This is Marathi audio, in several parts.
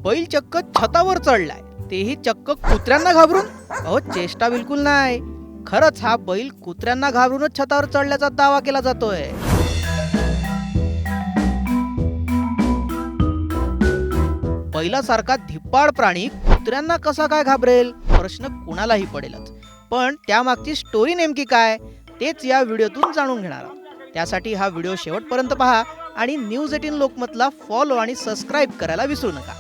बैल चक्क छतावर चढलाय, तेही चक्क कुत्र्यांना घाबरून. अहो चेष्टा बिलकुल नाही. खरंच हा बैल कुत्र्यांना घाबरूनच छतावर चढल्याचा दावा केला जातोय. बैलासारखा धिप्पाड प्राणी कुत्र्यांना कसा काय घाबरेल, प्रश्न कुणालाही पडेलच. पण त्यामागची स्टोरी नेमकी काय तेच या व्हिडिओतून जाणून घेणार आहोत. त्यासाठी हा व्हिडिओ शेवटपर्यंत पहा आणि न्यूज 18 लोकमतला फॉलो आणि सबस्क्राईब करायला विसरू नका.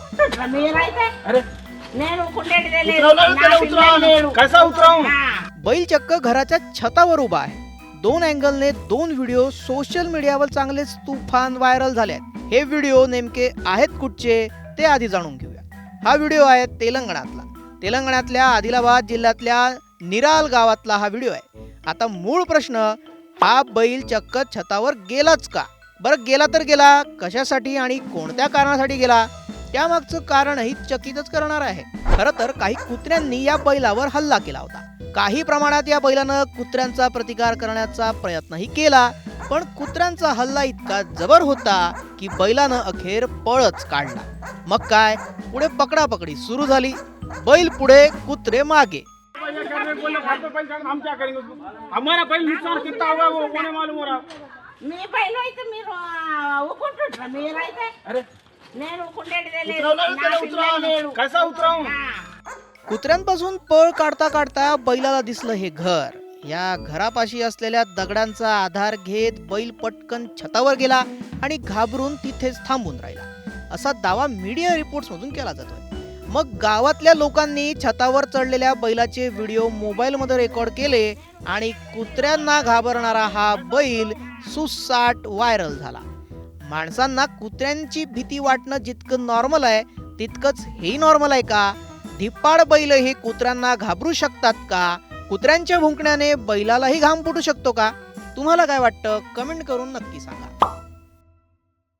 बैल चक्क घराच्या छतावर उभा आहे. 2 अँगलने 2 व्हिडिओ सोशल मीडियावर चांगलेच तुफान व्हायरल झाले आहेत. हे व्हिडिओ नेमके आहेत कुठचे ते आधी जाणून घेऊया. हा व्हिडिओ आहे तेलंगणातल्या आदिलाबाद जिल्ह्यातल्या निराल गावातला हा व्हिडिओ आहे. आता मूळ प्रश्न, हा बैल चक्क छतावर गेलाच का? बरं गेला तर गेला कशासाठी आणि कोणत्या कारणासाठी गेला? त्यामागचं कारणही चकितच करणार आहे. खरं तर काही कुत्र्यांनी या बैलावर हल्ला केला होता. काही प्रमाणात या बैलानं कुत्र्यांचा प्रतिकार करण्याचा प्रयत्नही केला, पण कुत्र्यांचा हल्ला इतका जबर होता की बैलानं अखेर पळच काढला. मग काय, पुढे पकडापकडी सुरू झाली. बैल पुढे, कुत्रे मागे. हमारा पहले नुकसान कितना हुआ वो कोने मालूम हो रहा. मी पहिलो इथं मी उकुंटुट्रा मी रायते अरे నేను ఉకుండేది कैसा उतराऊ. कुत्र्यांपासून पळ काढता काढता बैलाला दिसलं हे घर. या घरापाशी असलेल्या दगडांचा आधार घेत बैल पटकन छतावर गेला आणि घाबरून तिथेच थांबून राहिला, असा दावा मीडिया रिपोर्ट्स मधून केला जातोय. मग गावातल्या लोकांनी छतावर चढलेल्या बैलाचे व्हिडिओ मोबाईलमध्ये रेकॉर्ड केले आणि कुत्र्यांना घाबरणारा हा बैल सुसाट व्हायरल झाला. माणसांना कुत्र्यांची भीती वाटणं जितकं नॉर्मल आहे तितकंच हेही नॉर्मल आहे का? धिप्पाड बैल हे कुत्र्यांना घाबरू शकतात का? कुत्र्यांच्या भुंकण्याने बैलालाही घाम फुटू शकतो का? तुम्हाला काय वाटतं? कमेंट करून नक्की सांगा.